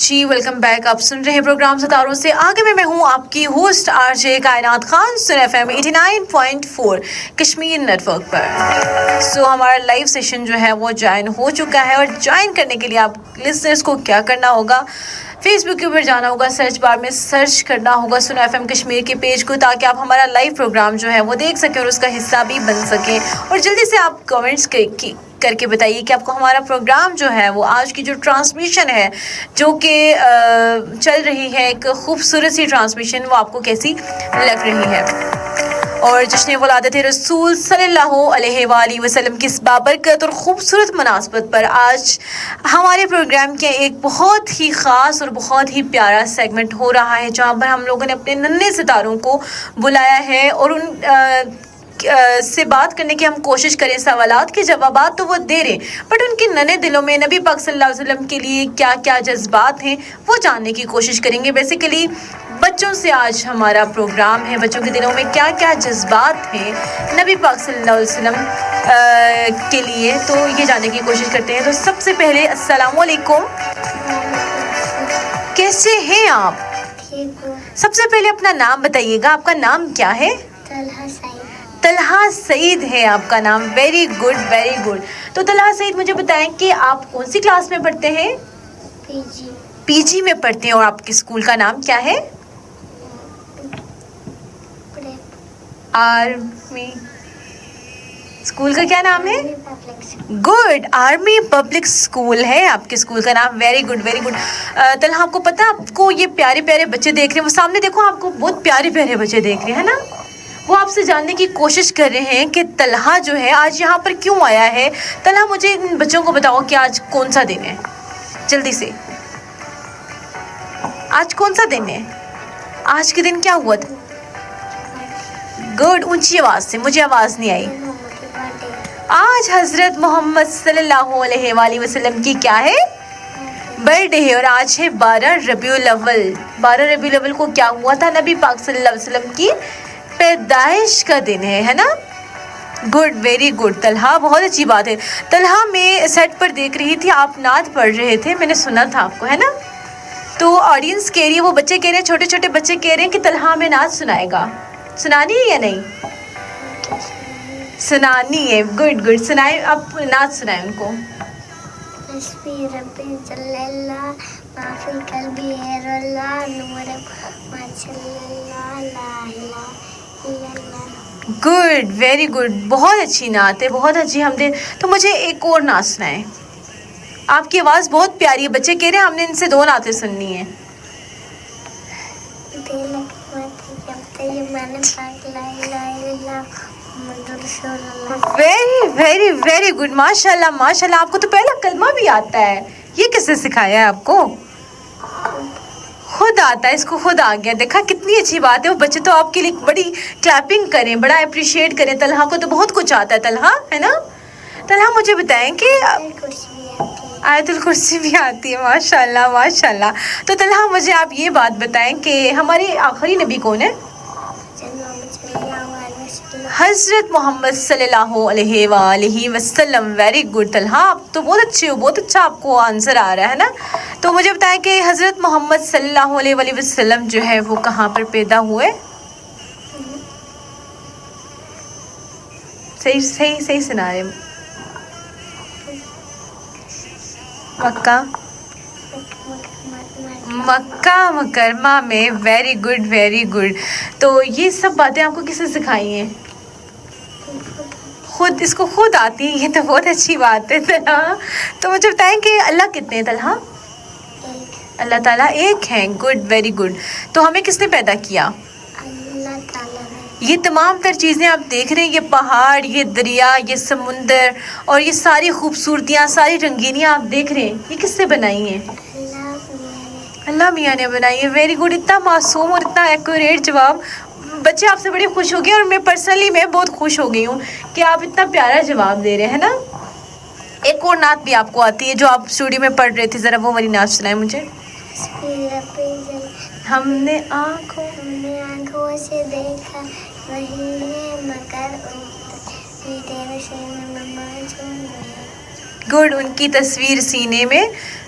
जी welcome back. आप सुन रहे हैं प्रोग्राम सितारों से आगे में मैं हूं आपकी होस्ट आरजे कायनात खान सुन FM 89.4 कश्मीर नेटवर्क पर। सो हमारा लाइव सेशन जो है वो ज्वाइन हो चुका है और ज्वाइन करने के लिए आप लिसनर्स को क्या करना होगा, फेसबुक के ऊपर जाना होगा, सर्च बार में सर्च करना होगा सुन FM कश्मीर के पेज को, ताकि आप हमारा लाइव प्रोग्राम जो है वो देख सकें और उसका हिस्सा भी बन सकें। और जल्दी से आप कमेंट्स करके बताइए कि आपको हमारा प्रोग्राम जो है वो आज की जो ट्रांसमिशन है जो कि चल रही है, एक खूबसूरत सी ट्रांसमिशन, वो आपको कैसी लग रही है। और जश्न वलादत रसूल सल्लल्लाहु अलैहि वसल्लम की इस बाबरकत और ख़ूबसूरत मुनासबत पर आज हमारे प्रोग्राम के एक बहुत ही ख़ास और बहुत ही प्यारा सेगमेंट हो रहा है, जहाँ पर हम लोगों ने अपने नन्हे सितारों को बुलाया है और उन से बात करने की हम कोशिश करें। सवालात के जवाबात तो वो दे रहे, बट उनके नन्हे दिलों में नबी पाक सल्लल्लाहु अलैहि वसल्लम के लिए क्या क्या जज्बात हैं वो जानने की कोशिश करेंगे। बेसिकली बच्चों से आज हमारा प्रोग्राम है, बच्चों के दिलों में क्या क्या जज्बात हैं नबी पाक सल्लल्लाहु अलैहि वसल्लम के लिए, तो ये जानने की कोशिश करते हैं। तो सबसे पहले अस्सलाम वालेकुम, कैसे हैं आप? सबसे पहले अपना नाम बताइएगा, आपका नाम क्या है? तलहा सईद है आपका नाम। Very good very good. तो तलहा सईद, मुझे बताएं कि आप कौन सी क्लास में पढ़ते हैं? पीजी में पढ़ते हैं। और आपके स्कूल का नाम क्या है? आर्मी स्कूल का क्या नाम है? गुड, आर्मी पब्लिक स्कूल है आपके स्कूल का नाम। Very good very good. Talha, आपको पता है, आपको ये प्यारे प्यारे बच्चे देख रहे हैं, वो सामने देखो, आपको बहुत प्यारे प्यारे बच्चे देख रहे हैं ना, वो आपसे जानने की कोशिश कर रहे हैं कि तलहा जो है आज यहाँ पर क्यों आया है। तलहा, मुझे इन बच्चों को बताओ कि आज कौन सा दिन है, जल्दी से। आज कौन सा दिन है? आज के दिन क्या हुआ था? गुड, ऊंची आवाज़ से, मुझे आवाज़ नहीं आई। आज हज़रत मोहम्मद सल्लल्लाहु अलैहि वसल्लम की क्या है? बर्थडे है। और आज है 12 रबीउल अव्वल। 12 रबीउल अव्वल को क्या हुआ था? नबी पाक सल्लल्लाहु अलैहि वसल्लम की पैदाइश का दिन है ना। गुड, वेरी गुड तलहा, बहुत अच्छी बात है। तलहा, मैं सेट पर देख रही थी, आप नात पढ़ रहे थे, मैंने सुना था आपको, है ना। तो ऑडियंस कह रही है, वो बच्चे कह रहे हैं, छोटे छोटे बच्चे कह रहे हैं कि तलहा में नात सुनाएगा। सुनानी है या नहीं? सुनानी है। गुड गुड, सुनाए, आप नात सुनाए उनको। गुड, वेरी गुड, बहुत अच्छी नात है, बहुत अच्छी हमदे। तो मुझे एक और नात सुनाएं। आपकी आवाज़ बहुत प्यारी है, बच्चे कह रहे हैं हमने इनसे 2 नातें सुननी है। वेरी वेरी वेरी गुड, माशाल्लाह माशाल्लाह। आपको तो पहला कलमा भी आता है, ये किसने सिखाया है आपको? खुद आता है, इसको खुद आ गया। देखा कितनी अच्छी बात है। वो बच्चे तो आपके लिए बड़ी क्लैपिंग करें, बड़ा अप्रिशिएट करें। तलहा को तो बहुत कुछ आता है, तलहा, है ना। तलहा, मुझे बताएं कि आयतुल कुर्सी भी आती है। माशाल्लाह माशाल्लाह। तो तलहा, मुझे आप ये बात बताएं कि हमारे आखिरी नबी कौन है? हज़रत मोहम्मद सल्लल्लाहु अलैहि वसल्लम। वेरी गुड तलहा, आप तो बहुत अच्छे हो, बहुत अच्छा आपको आंसर आ रहा है ना। तो मुझे बताएं कि हज़रत मोहम्मद सल्लल्लाहु अलैहि वसल्लम जो है वो कहाँ पर पैदा हुए? सही सही सही सुना रहे। मक्का मुकरमा में। Very good very good. तो ये सब बातें आपको किसने सिखाई हैं? खुद, इसको खुद आती है, ये तो बहुत अच्छी बात है तलहा। तो मुझे बताएं कि अल्लाह कितने हैं तलहा? अल्लाह ताला एक है। Good, very good. तो हमें किसने पैदा किया? अल्लाह ताला ने। ये तमाम तर चीज़ें आप देख रहे हैं, ये पहाड़, ये दरिया, ये समुंदर और ये सारी खूबसूरतियाँ, सारी रंगीनियाँ आप देख रहे हैं, ये किसने बनाई हैं? अल्लाह मियाँ ने बनाई है। वेरी गुड, इतना मासूम और इतना एक्यूरेट जवाब। बच्चे आपसे बड़े खुश हो गए और मैं पर्सनली मैं बहुत खुश हो गई हूँ कि आप इतना प्यारा जवाब दे रहे हैं ना। एक और नात भी आपको आती है जो आप स्टूडियो में पढ़ रहे थे, ज़रा वो वाली नात सुनाए मुझे। हमने आँखों से देखा वही है मगर گڈ. ان کی تصویر سینے میں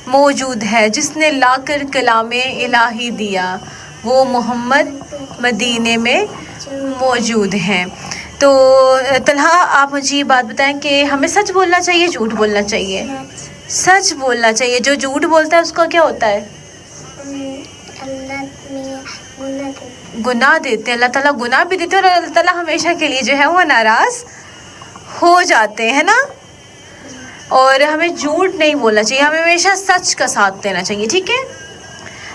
موجود ہے. جس نے لا کر کلام الہی دیا وہ محمد مدینے میں موجود ہیں. تو طلحہ آپ مجھے یہ بات بتائیں کہ ہمیں سچ بولنا چاہیے جھوٹ بولنا چاہیے؟ سچ بولنا چاہیے. جو جھوٹ بولتا ہے اس کا کیا ہوتا ہے؟ گناہ دیتے ہیں. اللہ تعالیٰ گناہ بھی دیتے ہیں اور اللہ تعالیٰ ہمیشہ کے لیے جو ہے وہ ناراض ہو جاتے ہیں نا. اور ہمیں جھوٹ نہیں بولنا چاہیے, ہمیں ہمیشہ سچ کا ساتھ دینا چاہیے. ٹھیک ہے.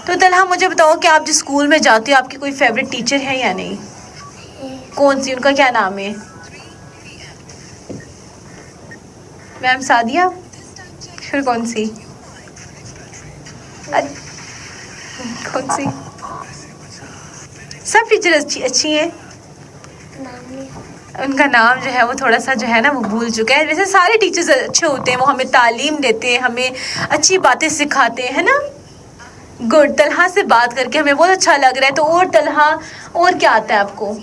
تو طلحہ مجھے بتاؤ کہ آپ جس اسکول میں جاتے ہو آپ کی کوئی فیوریٹ ٹیچر ہے یا نہیں؟ کون سی؟ ان کا کیا نام ہے؟ میم سعدیہ. پھر کون سی؟ کون سی؟ سب ٹیچر اچھی ہیں. ان کا نام جو ہے وہ تھوڑا سا جو ہے نا وہ بھول چکا ہے. ویسے سارے ٹیچرز اچھے ہوتے ہیں, وہ ہمیں تعلیم دیتے ہیں, ہمیں اچھی باتیں سکھاتے ہیں نا. گڈ. طلحہ سے بات کر کے ہمیں بہت اچھا لگ رہا ہے. تو اور طلحہ اور کیا آتا ہے آپ کو؟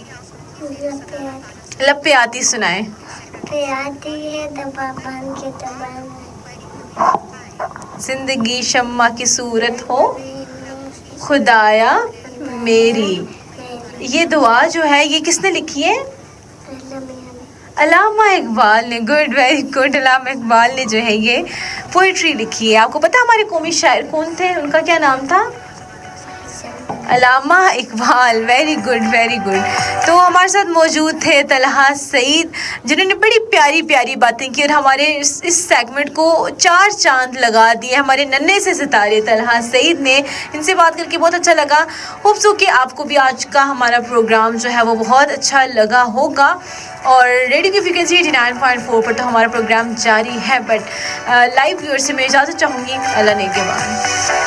لپے آتی سنائیں. زندگی شمع کی صورت ہو خدایا میری. یہ دعا جو ہے یہ کس نے لکھی ہے؟ علامہ اقبال نے. Good, very good. علامہ اقبال نے جو ہے یہ پوئٹری لکھی ہے. آپ کو پتہ ہمارے قومی شاعر کون تھے؟ ان کا کیا نام تھا؟ علامہ Iqbal. Very good, very good. تو ہمارے ساتھ موجود تھے طلحہ سعید جنہوں نے بڑی پیاری پیاری باتیں کی اور ہمارے اس سیگمنٹ کو 4 چاند لگا دیے. ہمارے ننھے سے ستارے طلحہ سعید نے. ان سے بات کر کے بہت اچھا لگا. ہوپ سو کہ آپ کو بھی آج کا ہمارا پروگرام جو ہے وہ بہت اچھا لگا ہوگا. اور ریڈیو کی فریکوینسی 89.4 پر تو ہمارا پروگرام جاری ہے. بٹ لائیو ویور سے میں اجازت چاہوں گی. اللہ نے کے بعد